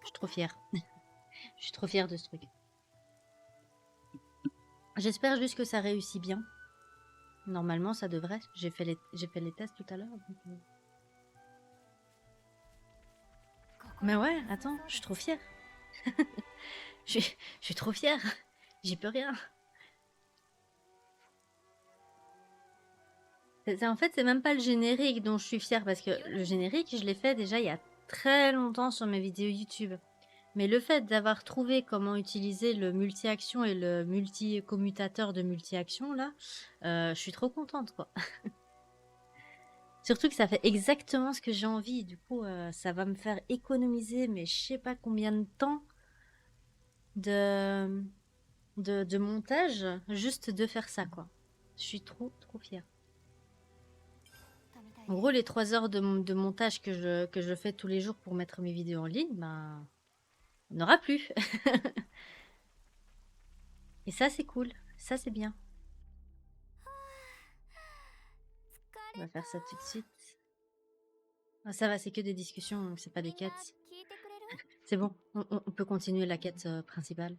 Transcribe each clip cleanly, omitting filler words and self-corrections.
Je suis trop fière. Je suis trop fière de ce truc. J'espère juste que ça réussit bien. Normalement, ça devrait. J'ai fait les tests tout à l'heure. Mais ouais, attends, je suis trop fière. je suis trop fière. J'y peux rien. En fait, c'est même pas le générique dont je suis fière, parce que le générique, je l'ai fait déjà il y a très longtemps sur mes vidéos YouTube. Mais le fait d'avoir trouvé comment utiliser le multi-action et le multi-commutateur de multi-action, là, je suis trop contente, quoi. Surtout que ça fait exactement ce que j'ai envie. Du coup, ça va me faire économiser, mais je sais pas combien de temps de, de montage, juste de faire ça, quoi. Je suis trop fière. En gros, les 3 heures de montage que je fais tous les jours pour mettre mes vidéos en ligne, ben, on n'aura plus. Et ça, c'est cool. Ça, c'est bien. On va faire ça tout de suite. Ah, ça va, c'est que des discussions, donc c'est pas des quêtes. C'est bon, on peut continuer la quête principale.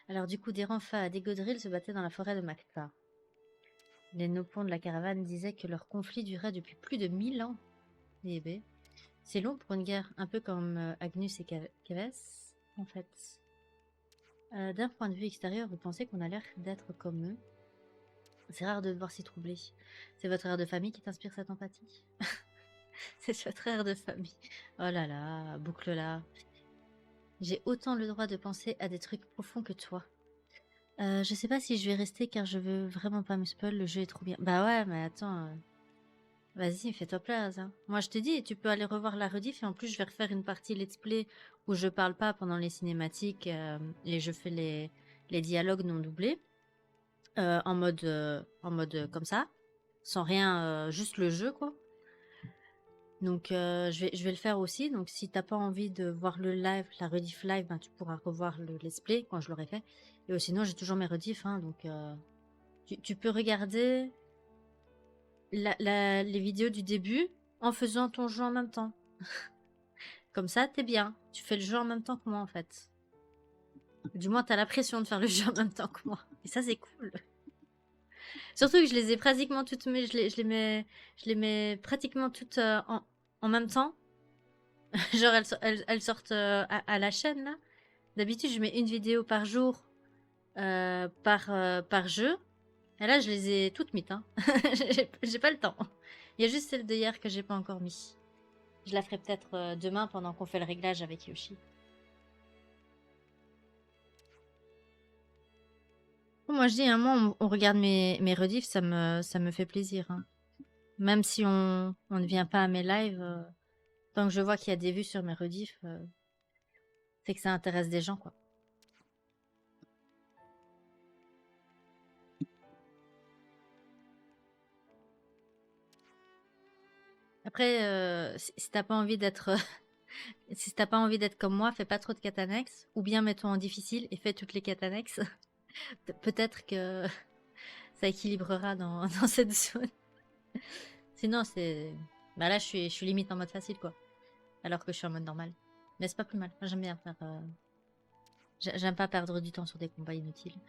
Alors du coup, des Renfa des Godril se battaient dans la forêt de Macta. Les nopons de la caravane disaient que leur conflit durait depuis plus de 1000 ans. Eh ben, c'est long pour une guerre, un peu comme Agnus et Caves, en fait. D'un point de vue extérieur, vous pensez qu'on a l'air d'être comme eux. C'est rare de devoir s'y troubler. C'est votre air de famille qui t'inspire cette empathie. C'est votre air de famille. Oh là là, boucle là. J'ai autant le droit de penser à des trucs profonds que toi. Je sais pas si je vais rester car je veux vraiment pas me spoil, le jeu est trop bien. Bah ouais, mais attends, vas-y, fais-toi plaisir. Hein. Moi je te dis, tu peux aller revoir la rediff et en plus je vais refaire une partie let's play où je parle pas pendant les cinématiques et je fais les dialogues non doublés en mode comme ça, sans rien, juste le jeu quoi. Donc je vais le faire aussi. Donc si t'as pas envie de voir le live, la rediff live, ben, tu pourras revoir le let's play quand je l'aurai fait. Et sinon j'ai toujours mes rediffs, hein, donc tu peux regarder les vidéos du début en faisant ton jeu en même temps. Comme ça t'es bien. Tu fais le jeu en même temps que moi en fait. Du moins t'as la pression de faire le jeu en même temps que moi. Et ça c'est cool. Surtout que je les ai pratiquement toutes, je les mets pratiquement toutes en même temps. Genre elles sortent à la chaîne là. D'habitude, je mets une vidéo par jour par jeu. Et là, je les ai toutes mises. Hein. J'ai pas le temps. Il y a juste celle d'hier que j'ai pas encore mis. Je la ferai peut-être demain pendant qu'on fait le réglage avec Yoshi. Moi, je dis, hein, moi, on regarde mes rediffs, ça me fait plaisir. Hein. Même si on ne vient pas à mes lives, tant que je vois qu'il y a des vues sur mes rediffs, c'est que ça intéresse des gens, quoi. Après, si t'as pas envie d'être si t'as pas envie d'être comme moi, fais pas trop de quêtes annexes, ou bien mets-toi en difficile et fais toutes les quêtes annexes. Peut-être que ça équilibrera dans cette zone. Sinon, c'est... Bah là, je suis limite en mode facile, quoi. Alors que je suis en mode normal. Mais c'est pas plus mal. Moi, j'aime bien faire... J'aime pas perdre du temps sur des combats inutiles.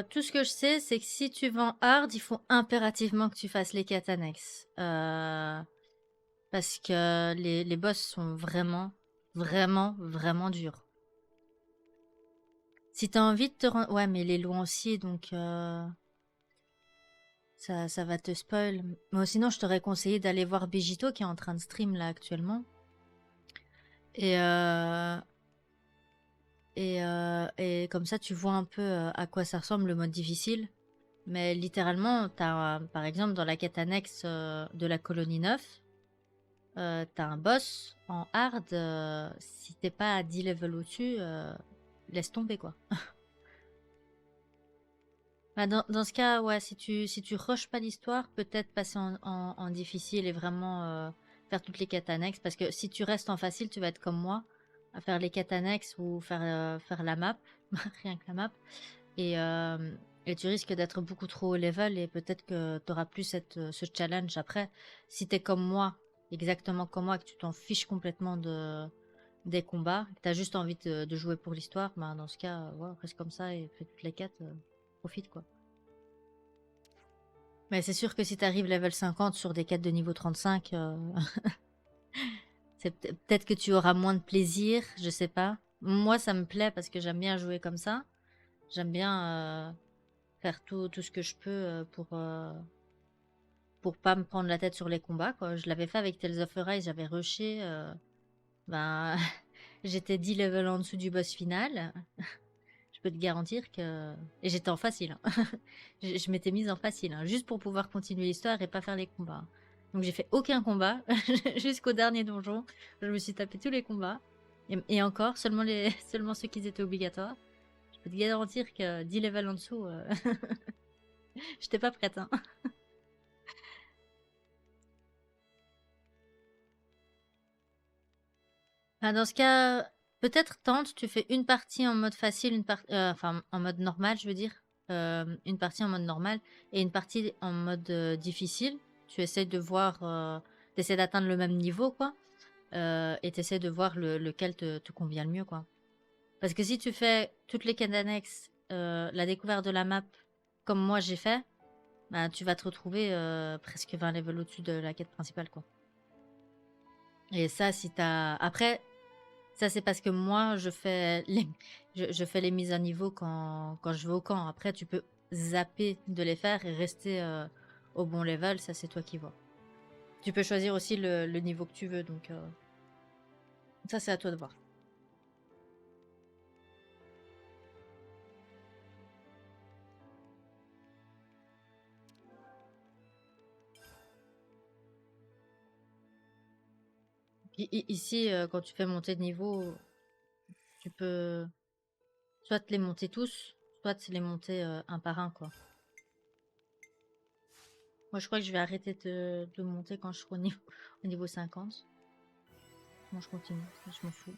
Tout ce que je sais, c'est que si tu vas en hard, il faut impérativement que tu fasses les quêtes annexes. Parce que les boss sont vraiment, vraiment durs. Si t'as envie de te rendre... Ouais, mais il est loin aussi, donc... Ça va te spoil. Mais sinon, je t'aurais conseillé d'aller voir Begito qui est en train de stream là actuellement. Et comme ça, tu vois un peu à quoi ça ressemble le mode difficile. Mais littéralement, t'as, par exemple, dans la quête annexe de la colonie 9, t'as un boss en hard. Si t'es pas à 10 levels au-dessus, laisse tomber quoi. Bah, dans ce cas, ouais, si tu rushes pas l'histoire, peut-être passer en difficile et vraiment faire toutes les quêtes annexes. Parce que si tu restes en facile, tu vas être comme moi, à faire les quêtes annexes ou faire la map, rien que la map. Et tu risques d'être beaucoup trop haut level et peut-être que tu auras plus ce challenge après. Si tu es comme moi, exactement comme moi, que tu t'en fiches complètement des combats, que tu as juste envie de jouer pour l'histoire, bah, dans ce cas, ouais, reste comme ça et fais toutes les quêtes, profite quoi. Mais c'est sûr que si tu arrives level 50 sur des quêtes de niveau 35, c'est peut-être que tu auras moins de plaisir, je sais pas. Moi, ça me plaît parce que j'aime bien jouer comme ça. J'aime bien faire tout ce que je peux pour pas me prendre la tête sur les combats, quoi. Je l'avais fait avec Tales of Arise, j'avais rushé. Ben, j'étais 10 levels en dessous du boss final. Je peux te garantir que... Et j'étais en facile, hein. Je m'étais mise en facile, hein, juste pour pouvoir continuer l'histoire et pas faire les combats. Donc j'ai fait aucun combat jusqu'au dernier donjon. Je me suis tapé tous les combats. Et encore, seulement ceux qui étaient obligatoires. Je peux te garantir que 10 levels en dessous, j'étais pas prête, hein. Enfin, dans ce cas, peut-être tente, tu fais une partie en mode facile, enfin en mode normal, je veux dire. Une partie en mode normal et une partie en mode difficile. Tu essaies de voir, t'essaies d'atteindre le même niveau, quoi. Et t'essaies de voir lequel te convient le mieux, quoi. Parce que si tu fais toutes les quêtes annexes, la découverte de la map, comme moi j'ai fait, bah, tu vas te retrouver presque 20 levels au-dessus de la quête principale, quoi. Et ça, si t'as... Après, ça, c'est parce que moi, je fais les mises à niveau quand je vais au camp. Après, tu peux zapper de les faire et rester au bon level. Ça, c'est toi qui vois. Tu peux choisir aussi le niveau que tu veux. Donc, ça, c'est à toi de voir. Ici, quand tu fais monter de niveau, tu peux soit les monter tous, soit les monter un par un, quoi. Moi, je crois que je vais arrêter de monter quand je serai au niveau 50. Moi, je continue. Je m'en fous.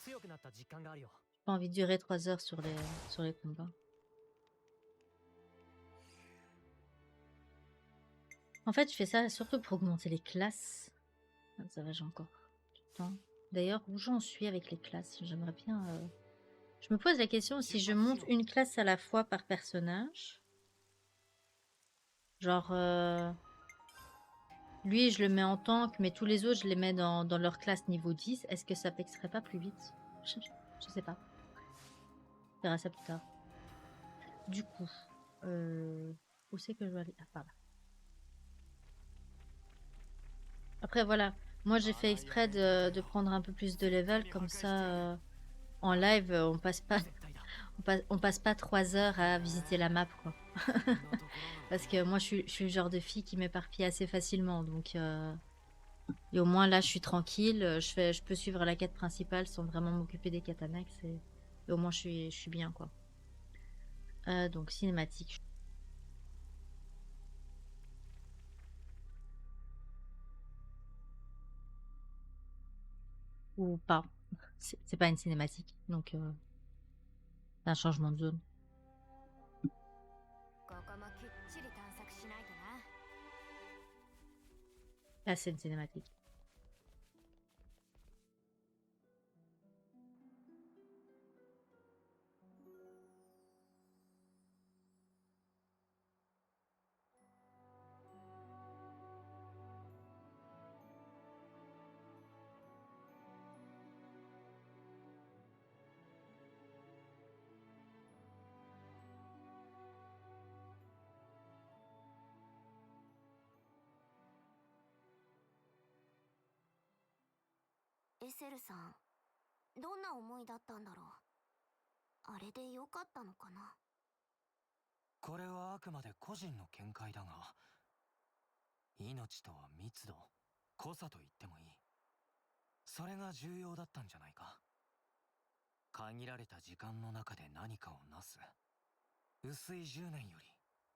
J'ai pas envie de durer 3 heures sur les combats. En fait, je fais ça surtout pour augmenter les classes. Ah, ça va, j'ai encore du temps. D'ailleurs, où j'en suis avec les classes? J'aimerais bien... Je me pose la question si je monte une classe à la fois par personnage. Genre... Lui, je le mets en tank, mais tous les autres, je les mets dans leur classe niveau 10. Est-ce que ça pexerait pas plus vite? Je sais pas. On verra ça plus tard. Du coup... Où c'est que je dois aller? Ah, par là. Après, voilà. Moi, j'ai fait exprès de prendre un peu plus de level, comme ça, en live, on passe pas 3 heures à visiter la map, quoi. Parce que moi, je suis le genre de fille qui m'éparpille assez facilement, donc... Et au moins, là, je suis tranquille, je peux suivre la quête principale sans vraiment m'occuper des quêtes annexes, et au moins, je suis bien, quoi. Donc, cinématique. Ou pas. C'est pas une cinématique, donc c'est un changement de zone. Là, c'est une cinématique.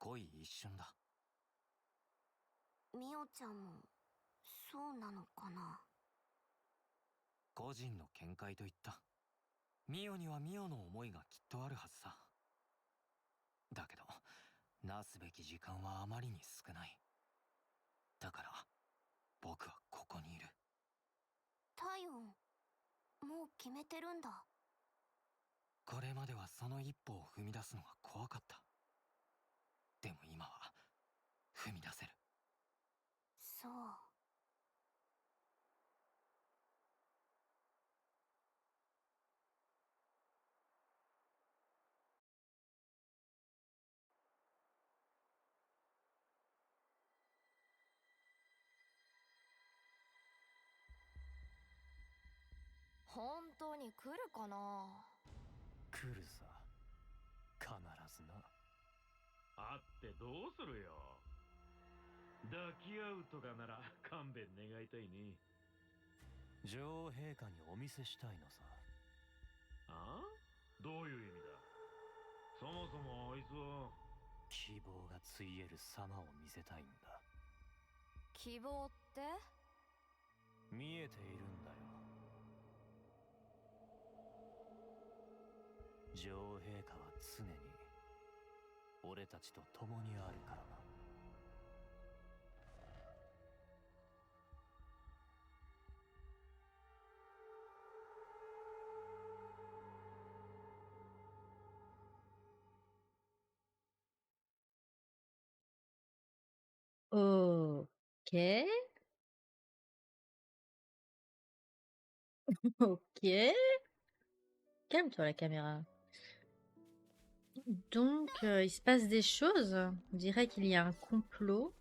濃い一瞬だ。ミオちゃんもそうなのかな。個人の見解と言った。ミオにはミオの思いがきっとあるはずさ。だけどなすべき時間はあまりに少ない。だから僕はここにいる。タイオン、もう決めてるんだ。これまではその一歩を踏み出すのが怖かった。でも今は踏み出せる。そう。本当に来るかな。来るさ、必ずな。会ってどうするよ。抱き合うとかなら勘弁願いたいね。女王陛下にお見せしたいのさ。ああ、どういう意味だ。そもそもあいつは希望がついえる様を見せたいんだ。希望って？見えているんだよ。女王陛下は常に俺たちと共にあるからな。OK. OK. Calme-toi la caméra. Donc, il se passe des choses. On dirait qu'il y a un complot.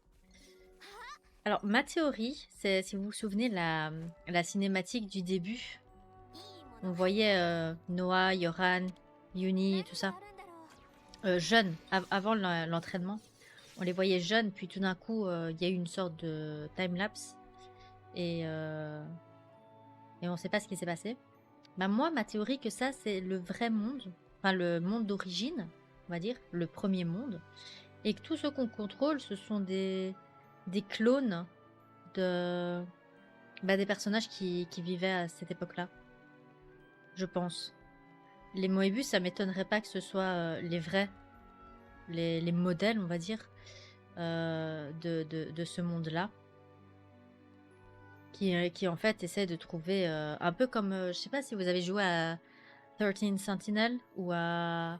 Alors, ma théorie, c'est, si vous vous souvenez, la cinématique du début. On voyait Noah, Yoran, Yuni et tout ça. Jeunes, avant l'entraînement. On les voyait jeunes, puis tout d'un coup, il y a eu une sorte de time-lapse. Et on ne sait pas ce qui s'est passé. Bah moi, ma théorie que ça, c'est le vrai monde. Enfin, le monde d'origine, on va dire. Le premier monde. Et que tout ce qu'on contrôle, ce sont des clones de, des personnages qui vivaient à cette époque-là. Je pense. Les Moebius, ça m'étonnerait pas que ce soit les vrais, les modèles, on va dire, de ce monde-là. Qui en fait essaie de trouver, un peu comme, je sais pas si vous avez joué à 13 Sentinel ou à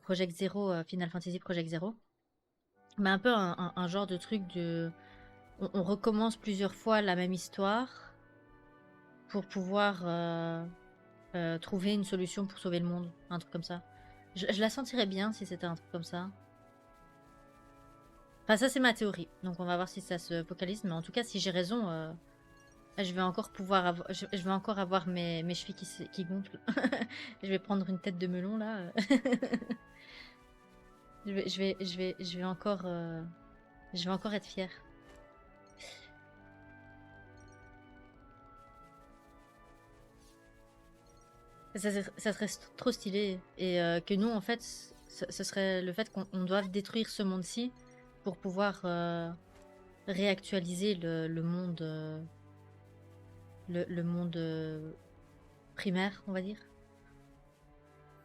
Project Zero, Final Fantasy Project Zero. Mais un peu un genre de truc de... On recommence plusieurs fois la même histoire pour pouvoir trouver une solution pour sauver le monde. Un truc comme ça. Je la sentirais bien si c'était un truc comme ça. Enfin, ça c'est ma théorie. Donc on va voir si ça se focalise. Mais en tout cas, si j'ai raison, je vais encore pouvoir avoir... Je vais encore avoir mes chevilles qui gonflent. Je vais prendre une tête de melon là. Je vais encore être fière. Ça serait trop stylé. Et que nous, en fait, ce serait le fait qu'on doive détruire ce monde-ci pour pouvoir réactualiser le monde, le monde primaire, on va dire.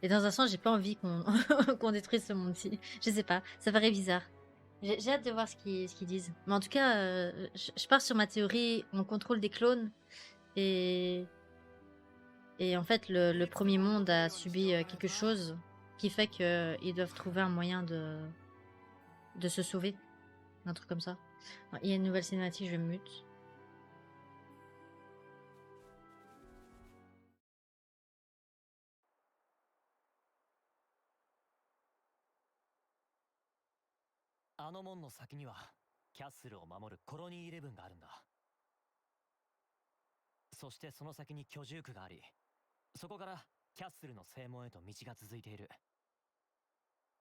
Et dans un sens, j'ai pas envie qu'on qu'on détruise ce monde-ci. Je sais pas, ça paraît bizarre. J'ai hâte de voir ce qu'ils disent. Mais en tout cas, je pars sur ma théorie, on contrôle des clones. Et en fait, le premier monde a subi quelque chose qui fait qu'ils doivent trouver un moyen de se sauver. Un truc comme ça. Il y a une nouvelle cinématique, je mute.あの門の先にはキャッスルを守るコロニー11があるんだ。そしてその先に居住区があり、そこからキャッスルの正門へと道が続いている。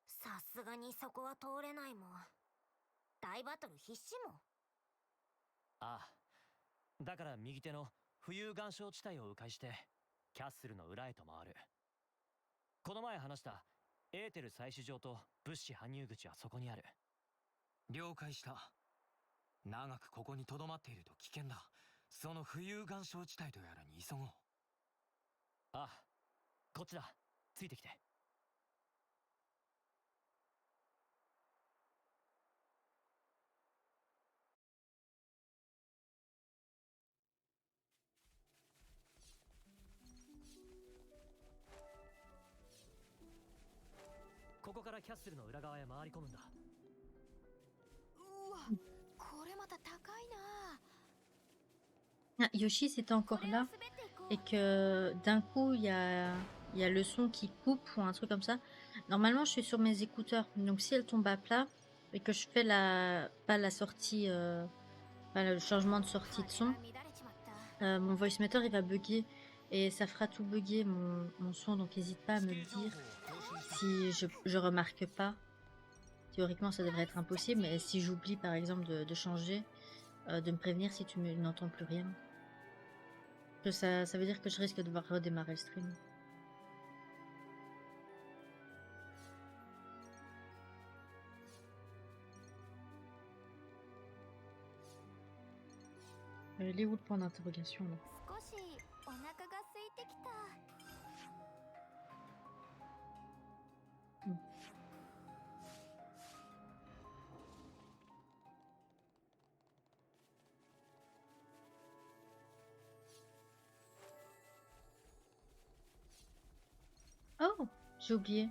さすがにそこは通れないもん。大バトル必至もん。ああ、だから右手の浮遊岩礁地帯を迂回してキャッスルの裏へと回る。この前話したエーテル採取場と物資搬入口はそこにある。了解した。長くここに留まっていると危険だ。その浮遊岩礁地帯とやらに急ごう。ああ、こっちだ。ついてきて。ここからキャッスルの裏側へ回り込むんだ。うわ、これまた高いな。 Ah, Yoshi, c'était encore これを là 滑っていこう。 et que d'un coup, il y a le son qui coupe ou un truc comme ça. Normalement, je suis sur mes écouteurs. Donc, si elle tombe à plat et que je fais pas la sortie, pas le changement de sortie de 羽 son, が乱れちまった。 mon voice meter, il va bugger. Et ça fera tout bugger mon son. Donc, n'hésite pas à me le dire si je remarque pas. Théoriquement, ça devrait être impossible. Mais si j'oublie, par exemple, de changer, de me prévenir si tu n'entends plus rien. Que ça veut dire que je risque de devoir redémarrer le stream. Elle est où le point d'interrogation là? 少しお腹が空いてきた。 Oh, j'ai oublié.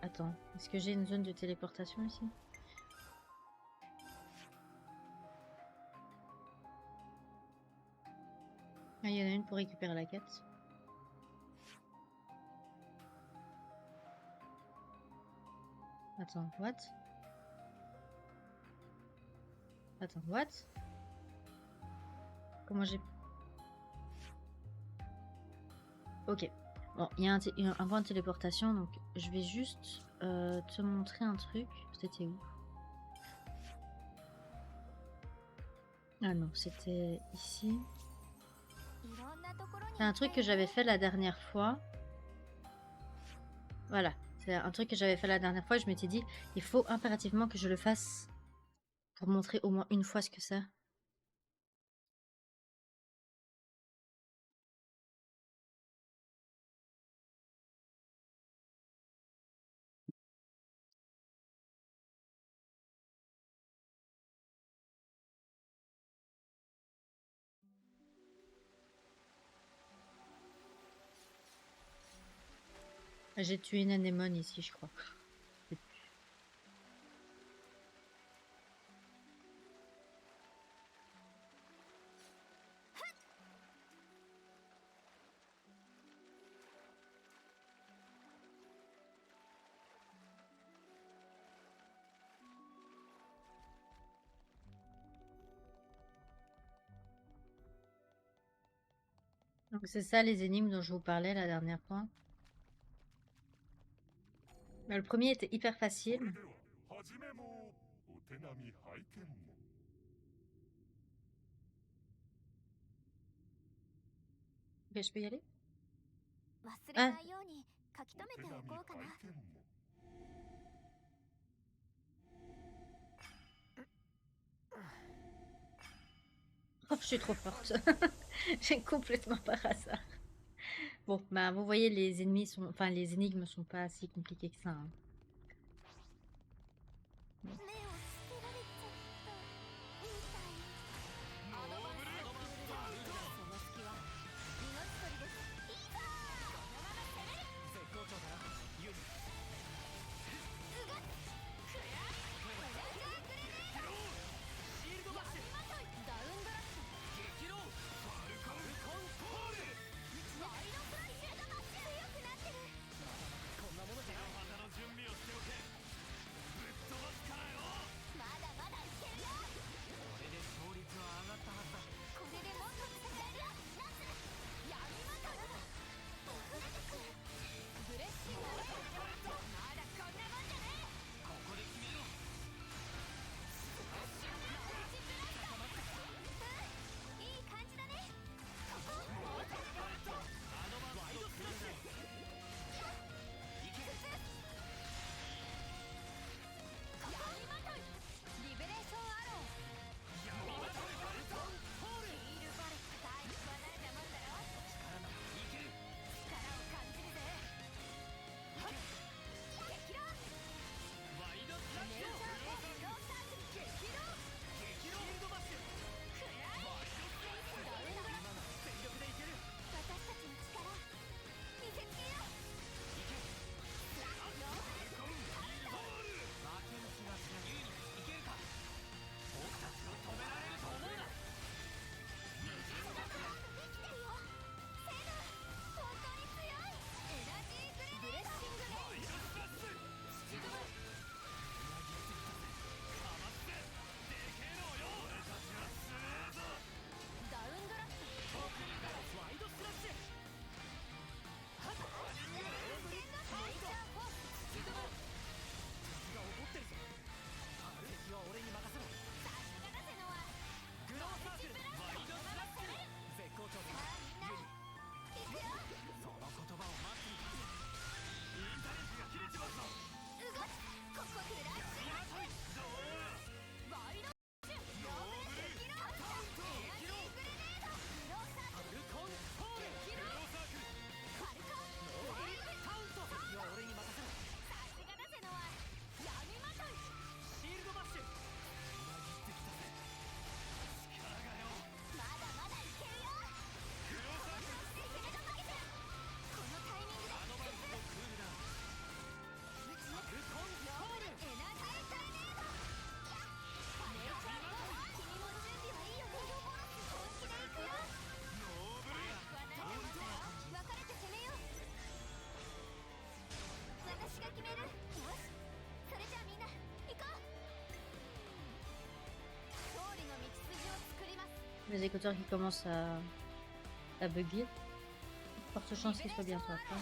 Attends, est-ce que j'ai une zone de téléportation ici? Ah, il y en a une pour récupérer la quête. Attends, what? Attends, what? Comment j'ai... Ok. Bon, il y a un point de téléportation, donc je vais juste te montrer un truc. C'était où? Ah non, c'était ici. いろんなところに C'est un truc que j'avais fait la dernière fois. Voilà, c'est un truc que j'avais fait la dernière fois. Je m'étais dit, il faut impérativement que je le fasse pour montrer au moins une fois ce que c'est. J'ai tué une anémone ici, je crois. Donc c'est ça les énigmes dont je vous parlais la dernière fois. Bah, le premier était hyper facile. 始めもお手並み拝見も Ok, je peux y aller? 忘れないように書き留めておこうかな。 拝見も Oh, je suis trop forte. J'ai complètement par hasard. Bon, bah vous voyez, les ennemis sont... Enfin, les énigmes sont pas si compliquées que ça. Hein. 目をつけられちゃったみたい。アドバンスのスキルでその隙は命取りです。いいぞー。このまま攻める。絶好調だよ、ユミ。うがっくらいプレジャーグレネード。シールドバッシュ。まといダウンドラッシュ。激浪ファルコンコントール。ワイドフラッシュ。強くなってる。こんなものじゃない。旗の準備をしておけ。ぶっ飛ばすからよ。Les écouteurs qui commencent à bugger. Forte chance qu'il soit bientôt après.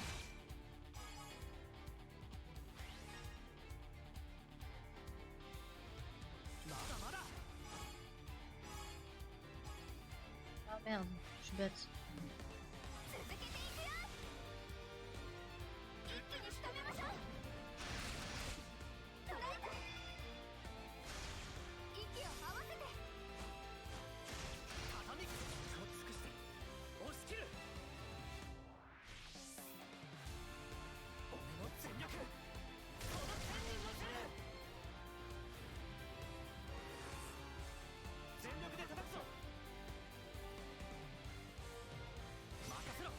Ah merde, je suis bête. 続けていくよ。一気に仕留めましょう。捉えた。息を合わせて。畳みを尽くして押し切る。俺の全力この天に乗せる。全力で叩くぞ。任せろ。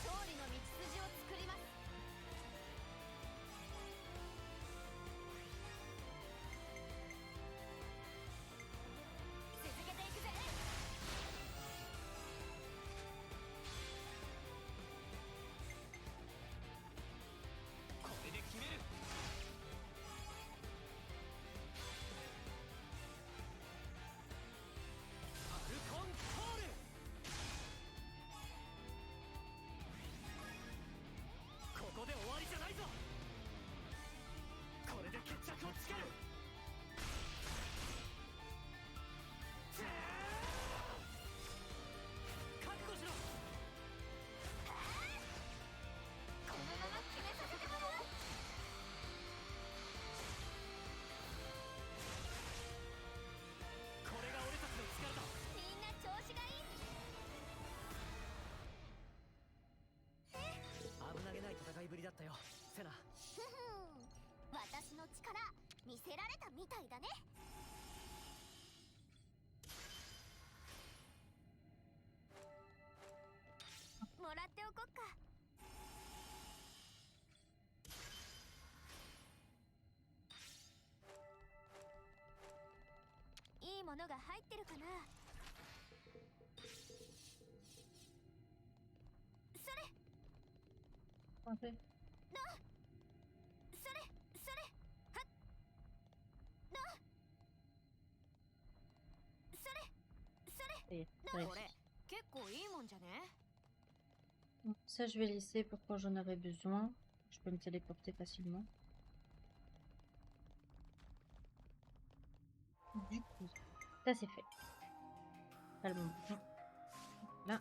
勝利の道筋を作ります。続けていくぜ。これで決める。ファルコンコール。ここで終わりじゃないぞ。これで決着をつける。覚悟しろ。このまま決めさせてもらう。これが俺たちの力だ。みんな調子がいい。危なげない戦いぶりだったよ、セナ。ふふん、私の力見せられたみたいだね。もらっておこっか。いいものが入ってるかな。それ Parfait. それそれはっなそれそれ Et, ouais. これ結構いいもんじゃね。 Donc, ça, je vais laisser pour quand j'en aurai besoin. Je peux me téléporter facilement. Du coup, ça c'est fait. Pas le bon bouton. Là.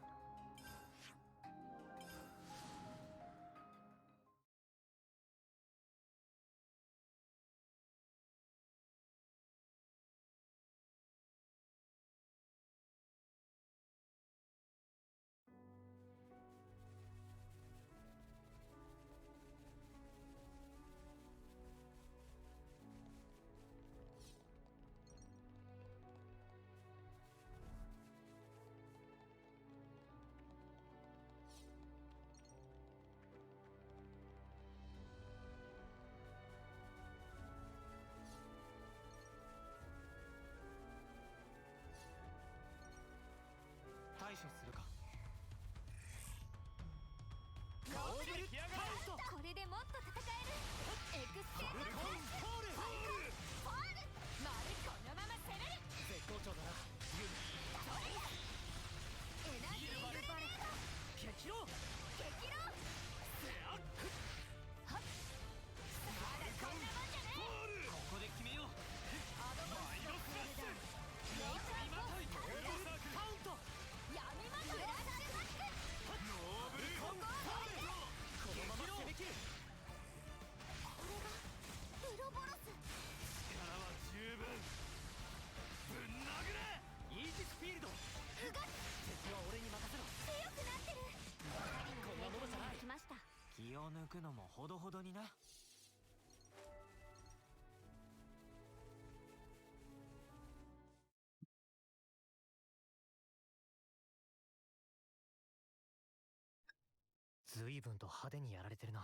随分と派手にやられてるな。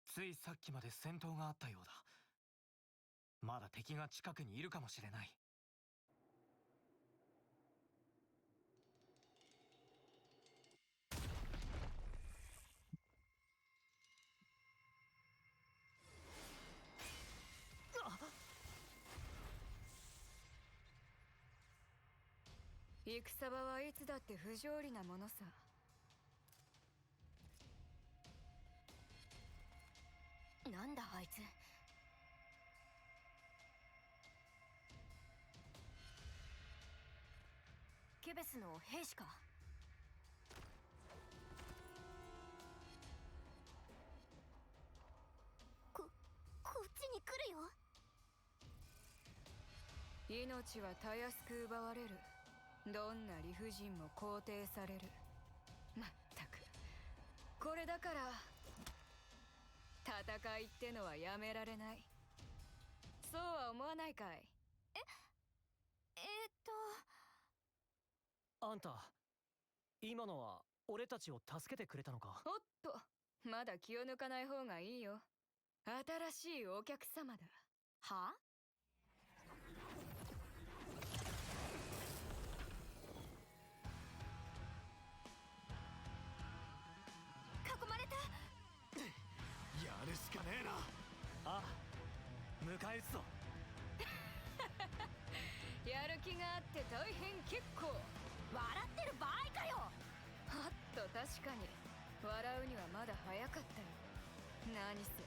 ついさっきまで戦闘があったようだ。まだ敵が近くにいるかもしれない。戦場はいつだって不条理なものさ。なんだあいつ。ケベスの兵士か。こっちに来るよ。命はたやすく奪われる。どんな理不尽も肯定される。まったく、これだから戦いってのはやめられない。そうは思わないかい？あんた、今のは俺たちを助けてくれたのか？おっと、まだ気を抜かない方がいいよ。新しいお客様だ。は？囲まれた。やるしかねえな。ああ、迎え撃つぞ。やる気があって大変結構。笑ってる場合かよ。はっと、確かに笑うにはまだ早かったよ。何せ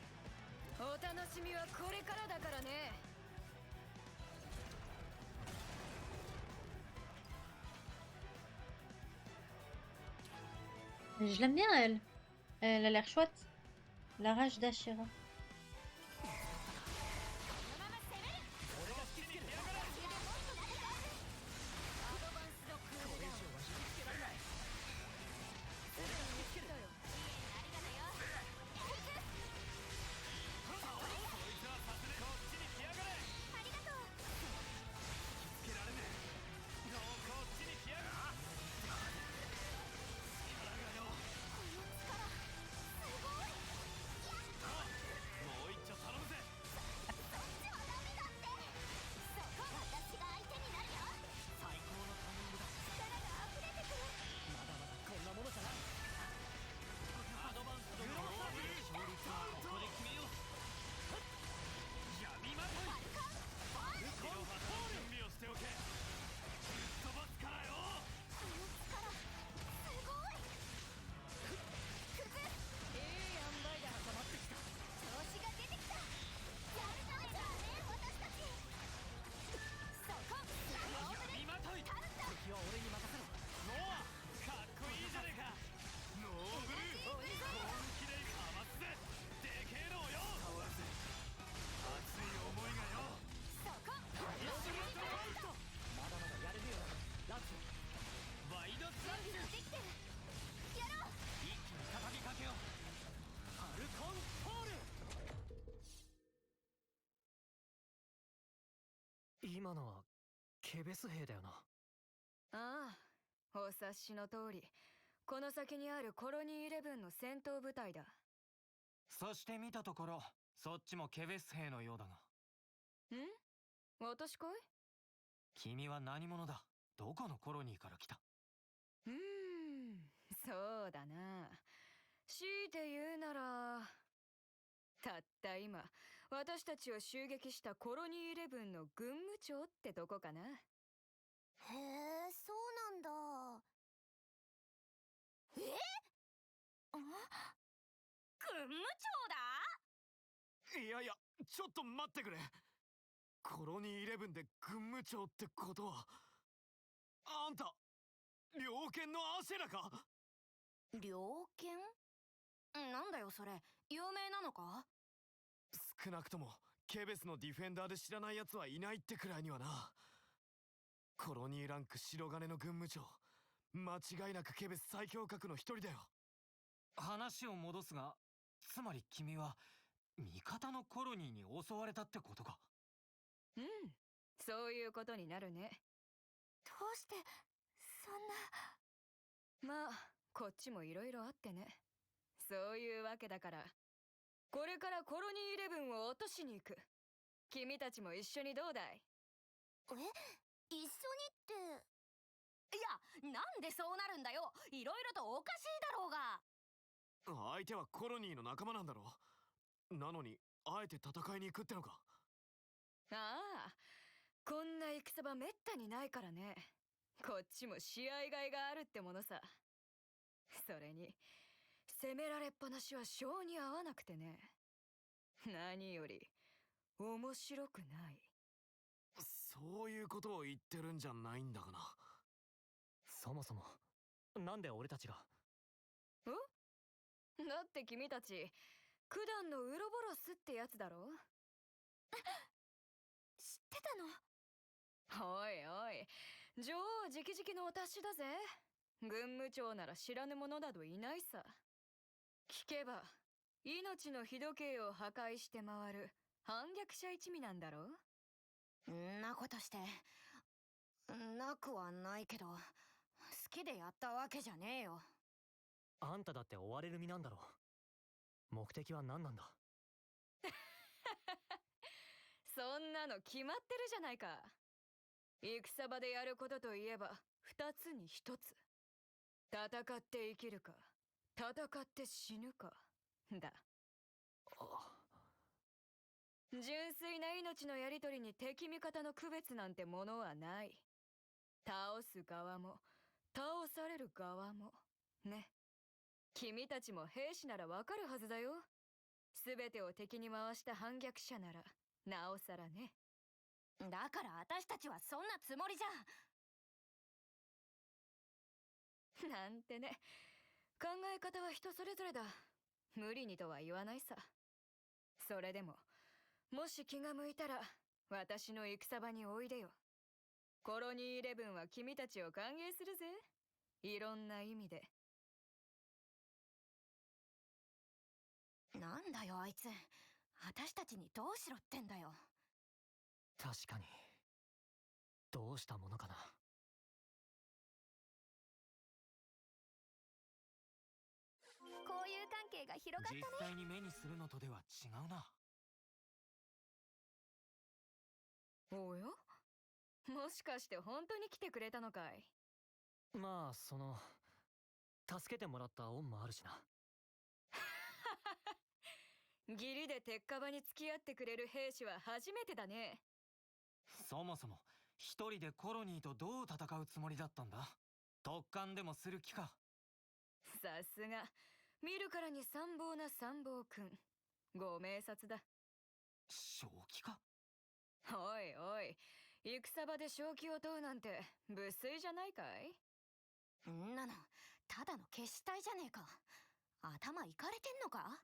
お楽しみはこれからだからね。Je l'aime bien, elle. Elle a l'air chouette. La rage d'Ashira. 今のはケベス兵だよな。ああ、お察しの通り、この先にあるコロニー11の戦闘部隊だ。そして見たところ、そっちもケベス兵のようだが。ん？私かい？君は何者だ？どこのコロニーから来た？そうだな。強いて言うなら、たった今私たちを襲撃したコロニー11の軍務長ってとこかな。へえ、そうなんだ。軍務長だ？いやいや、ちょっと待ってくれ。コロニー11で軍務長ってことは、あんた猟犬のアシェラか？猟犬？なんだよそれ、有名なのか？少なくともケベスのディフェンダーで知らない奴はいないってくらいにはな。コロニーランク白金の軍務長、間違いなくケベス最強格の一人だよ。話を戻すが、つまり君は味方のコロニーに襲われたってことか？そういうことになるね。どうしてそんな。まあこっちもいろいろあってね。そういうわけだから、これからコロニー11を落としに行く。君たちも一緒にどうだい？一緒にって。いや、なんでそうなるんだよ。いろいろとおかしいだろうが。相手はコロニーの仲間なんだろ。なのにあえて戦いに行くってのか？ああ、こんな戦場めったにないからね。こっちも試合がいがあるってものさ。それに責められっぱなしは性に合わなくてね。何より面白くない。そういうことを言ってるんじゃないんだがな。そもそもなんで俺たちが。だって君たち九段のウロボロスってやつだろ。知ってたの？おいおい、女王直々のお達しだぜ。軍務長なら知らぬ者などいないさ。聞けば命の日時計を破壊して回る反逆者一味なんだろ。んなことしてなくはないけど、好きでやったわけじゃねえよ。あんただって追われる身なんだろ。目的は何なんだ。そんなの決まってるじゃないか。戦場でやることといえば二つに一つ。戦って生きるか、戦って死ぬかだ。純粋な命のやり取りに敵味方の区別なんてものはない。倒す側も倒される側もね。君たちも兵士ならわかるはずだよ。全てを敵に回した反逆者ならなおさらね。だから私たちはそんなつもりじゃ。なんてね。考え方は人それぞれだ。無理にとは言わないさ。それでももし気が向いたら私の戦場においでよ。コロニー11は君たちを歓迎するぜ。いろんな意味で。なんだよあいつ、私たちにどうしろってんだよ。確かにどうしたものかな。交友関係が広がったね。実際に目にするのとでは違うな。おや、もしかして本当に来てくれたのかい。まあ助けてもらった恩もあるしな。義理で鉄火場に付き合ってくれる兵士は初めてだね。そもそも一人でコロニーとどう戦うつもりだったんだ。特艦でもする気か。さすが見るからに参謀な参謀くん。ご明察だ。正気か。おいおい、戦場で正気を問うなんて無粋じゃないかい。んなのただの決死隊じゃねえか。頭いかれてんのか。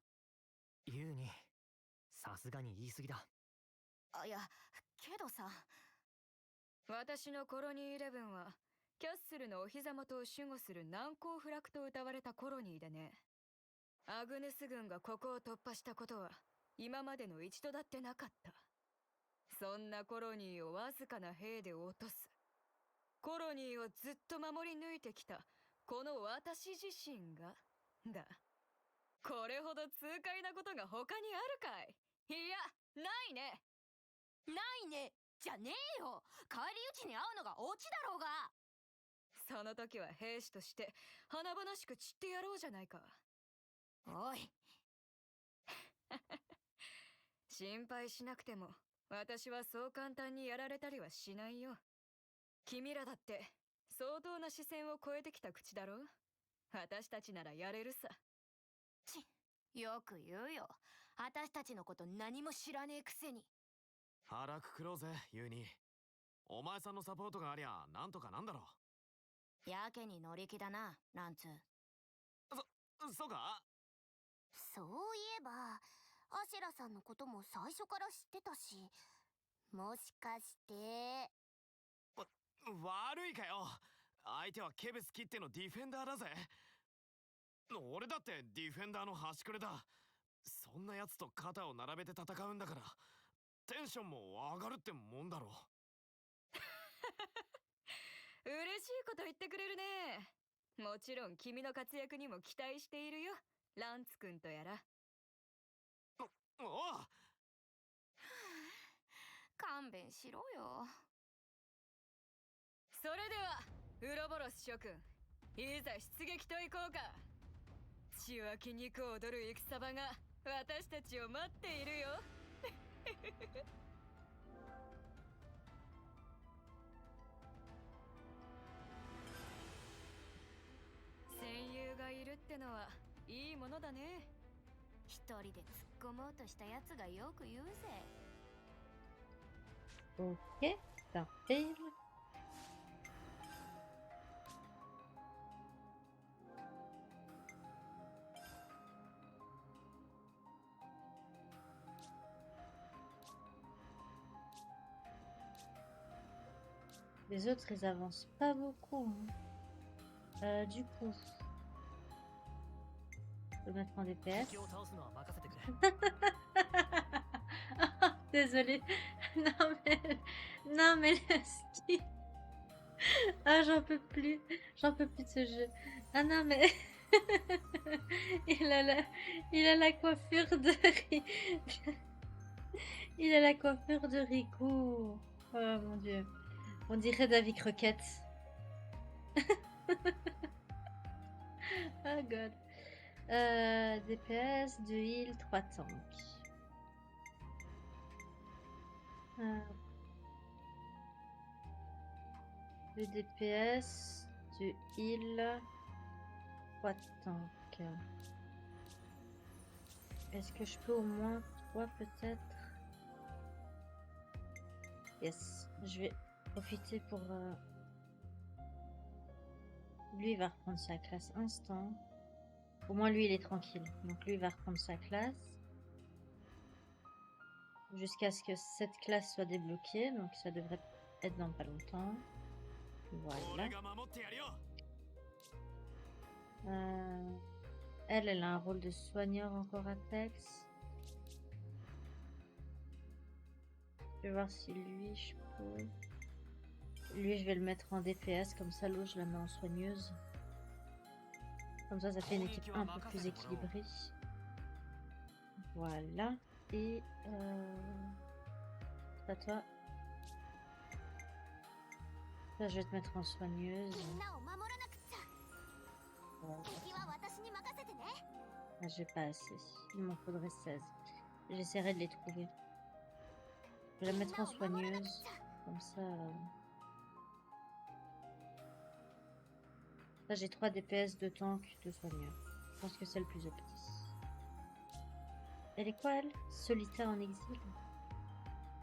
ユウにさすがに言い過ぎだ。いやけどさ、私のコロニー11はキャッスルのお膝元を守護する難攻不落と謳われたコロニーでね。アグネス軍がここを突破したことは今までの一度だってなかった。そんなコロニーをわずかな兵で落とす。コロニーをずっと守り抜いてきたこの私自身がだ。これほど痛快なことが他にあるかい。いや、ないね。ないねじゃねえよ。返り討ちに遭うのがオチだろうが。その時は兵士として華々しく散ってやろうじゃないか。おい心配しなくても私はそう簡単にやられたりはしないよ。君らだって相当な視線を超えてきた口だろ。私たちならやれるさ。よく言うよ。私たちのこと何も知らねえくせに。腹くくろうぜユウに。お前さんのサポートがありゃなんとかなんだろう。やけに乗り気だなランツ。そうか。そういえばアシェラさんのことも最初から知ってたし、もしかして悪いかよ。相手はケベス切ってのディフェンダーだぜ。俺だってディフェンダーの端くれだ。そんなやつと肩を並べて戦うんだからテンションも上がるってもんだろう。嬉しいこと言ってくれるね。もちろん君の活躍にも期待しているよ、ランツ君とやら。おう勘弁しろよ。それではウロボロス諸君、いざ出撃といこうか。血湧き肉を踊る戦場が私たちを待っているよ。ってのはいいものだね。一人で突っ込もうとしたやつがよく言うぜ。 Ok, parfait. Les autres, ils avancent pas beaucoup, hein. Du coup, je vais mettre en DPS. 敵を倒すのは任せてくれ。 Désolée. Non mais, non mais le ski. Ah, j'en peux plus. J'en peux plus de ce jeu. Ah non mais, il a la coiffure de il a la coiffure de Rico. Oh mon dieu. On dirait David Croquette. Oh god. DPS, 2 heal, 3 tanks. Le DPS, 2 heal, 3 tanks. Est-ce que je peux au moins 3 peut-être? Yes, je vais profiter pour... Lui, il va reprendre sa classe instant. Au moins, lui, il est tranquille. Donc, lui, il va reprendre sa classe. Jusqu'à ce que cette classe soit débloquée. Donc, ça devrait être dans pas longtemps. Voilà. Elle a un rôle de soigneur encore Apex. Je vais voir si lui, je peux... Lui, je vais le mettre en DPS. Comme ça, l'autre, je la mets en soigneuse. Comme ça fait une équipe un peu plus équilibrée. Voilà. Et... c'est à toi. Là, je vais te mettre en soigneuse. Voilà. Ah, j'ai pas assez. Il m'en faudrait 16. J'essaierai de les trouver. Je vais la mettre en soigneuse. Comme ça... Là, j'ai 3 DPS, 2 tanks, 2 soigneurs. Je pense que c'est le plus opti. Elle est quoi, elle? Solitaire en exil?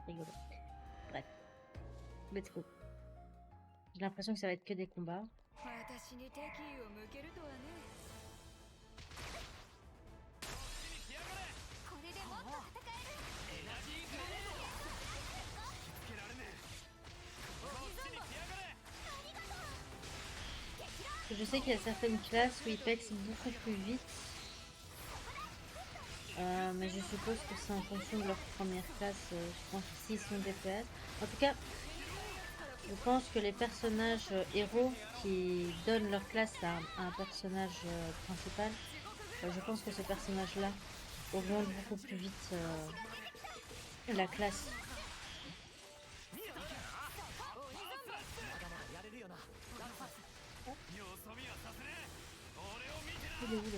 Rigolo. Bref. Let's go. J'ai l'impression que ça va être que des combats. Je sais qu'il y a certaines classes où ils pexent beaucoup plus vite. Mais je suppose que c'est en fonction de leur première classe. Je pense que s'ils sont DPS. En tout cas, je pense que les personnages héros qui donnent leur classe à un personnage principal, je pense que ce personnage-là augmente beaucoup plus vite la classe. Il est où le...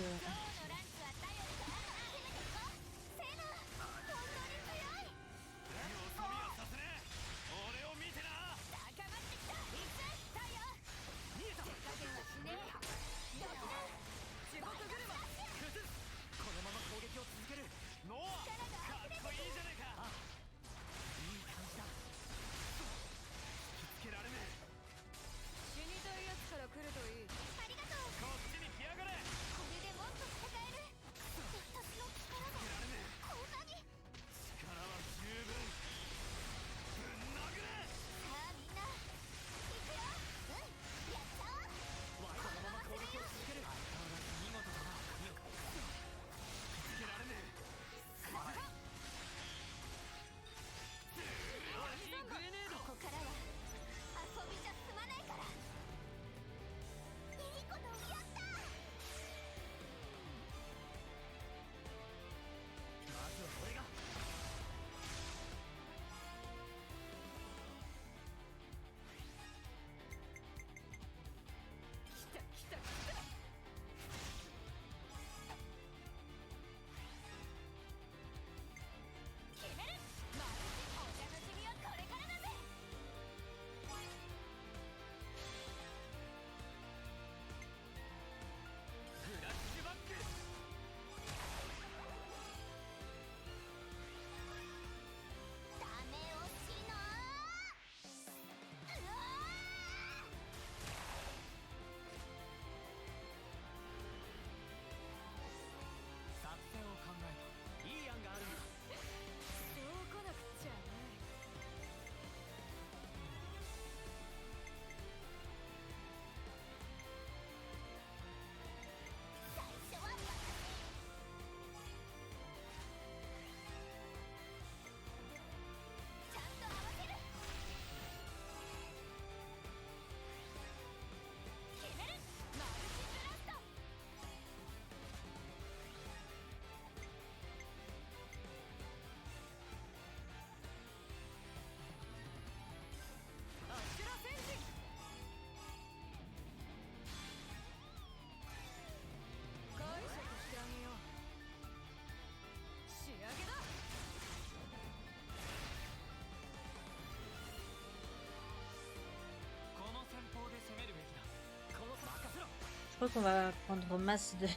crois qu'on va prendre masse de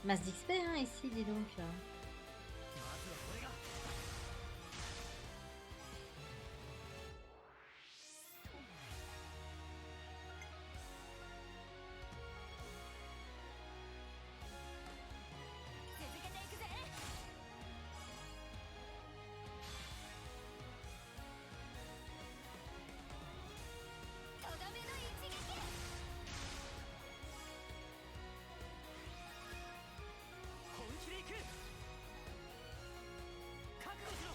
masse d'XP hein, ici, dis donc. まずは俺が 続けていくぜ。とどめの一撃。本気で行く覚悟しろ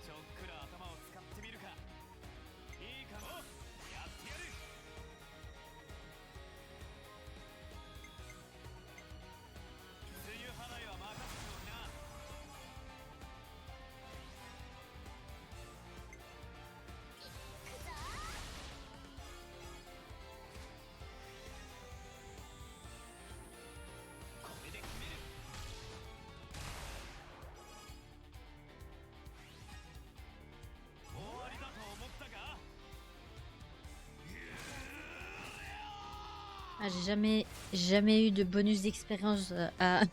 ちょっくら頭を使ってみるか。いいかも。やってやる。梅雨払いは任せておきな。くぞこれで決める。終わりだと思ったか。 Ah, j'ai jamais eu de bonus d'expérience à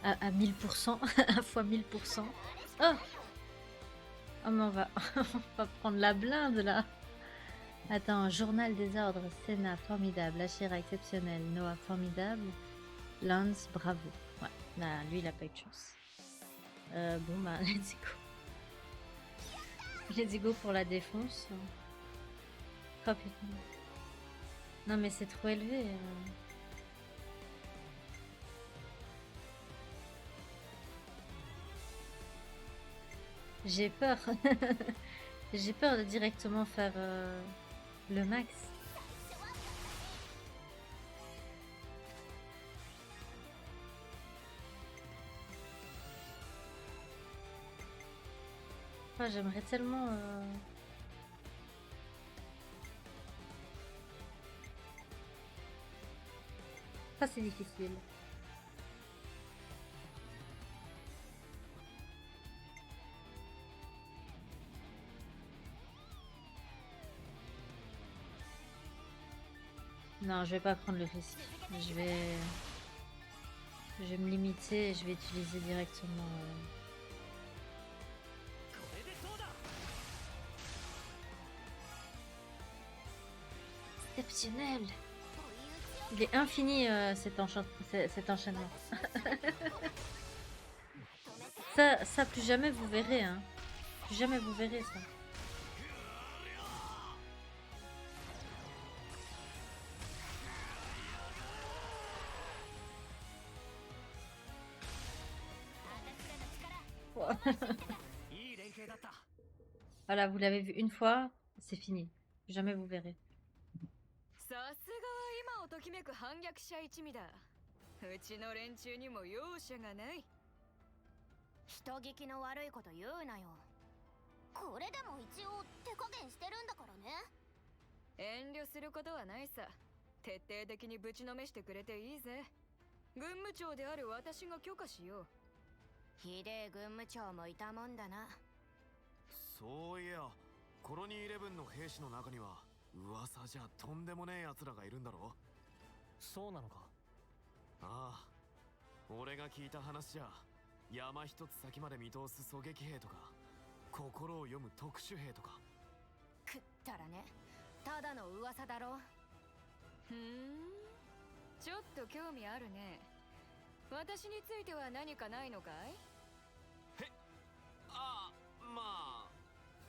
1000%, à fois 1000%. Oh! Oh, mais on va, on va prendre la blinde là. Attends, journal des ordres, Senna, formidable, Ashira, exceptionnel, Noah, formidable, Lance, bravo. Ouais, bah lui il a pas eu de chance. Bon bah, let's go. Let's go pour la défonce. Oh putain. Non mais c'est trop élevé. J'ai peur. J'ai peur de directement faire le max. Ah, j'aimerais tellement... Ça c'est difficile. Non, je vais pas prendre le risque. Je vais me limiter et je vais utiliser directement. これでどうだ Exceptionnel. Il est infini cet enchaînement. ça, plus jamais vous verrez. Hein. Plus jamais vous verrez ça. Voilà, vous l'avez vu une fois, c'est fini. Jamais vous verrez. さすがは今をときめく反逆者一味だ。うちの連中にも容赦がない。人聞きの悪いこと言うなよ。これでも一応手加減してるんだからね。遠慮することはないさ。徹底的にぶちのめしてくれていいぜ。軍務長である私が許可しよう。ひでえ軍務長もいたもんだな。そういや、コロニー11の兵士の中には噂じゃとんでもねえ奴らがいるんだろ。そうなのか。ああ、俺が聞いた話じゃ山一つ先まで見通す狙撃兵とか心を読む特殊兵とか。くったらね、ただの噂だろ。ちょっと興味あるね。私については何かないのかい？へ、ああ、ま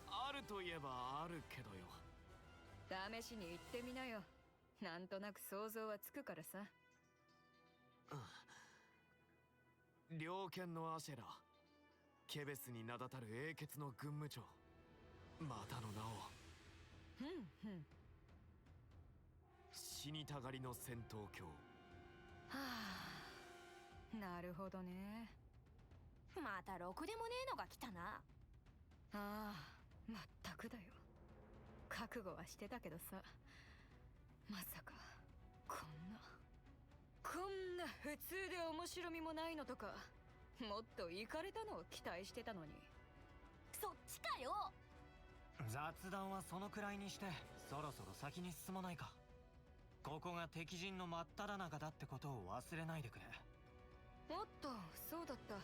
ああるといえばあるけどよ。試しに行ってみなよ。なんとなく想像はつくからさ。猟犬のアシェラ、ケベスに名だたる英傑の軍務長、またの名を。死にたがりの戦闘狂。はあ、なるほどね。またろくでもねえのが来たな。ああ、まったくだよ。覚悟はしてたけどさ、まさかこんな普通で面白みもないのとか、もっとイカれたのを期待してたのに。そっちかよ。雑談はそのくらいにしてそろそろ先に進まないか。ここが敵陣の真っ只中だってことを忘れないでくれ。おっと、そうだった。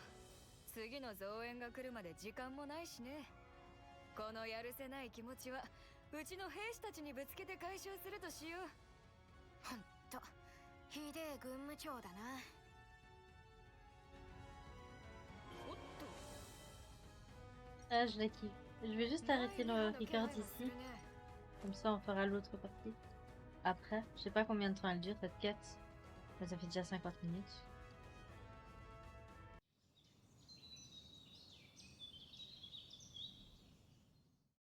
次の増援が来るまで時間もないしね。このやるせない気持ちはうちの兵士たちにぶつけて解消するとしよう。ほんとひでえ軍務長だな。おっと Ah, je la kiffe. Je vais juste arrêter le record ici. Comme ça, on fera l'autre partie. Après, je sais pas combien de temps elle dure cette quête. Ça fait déjà 50 minutes.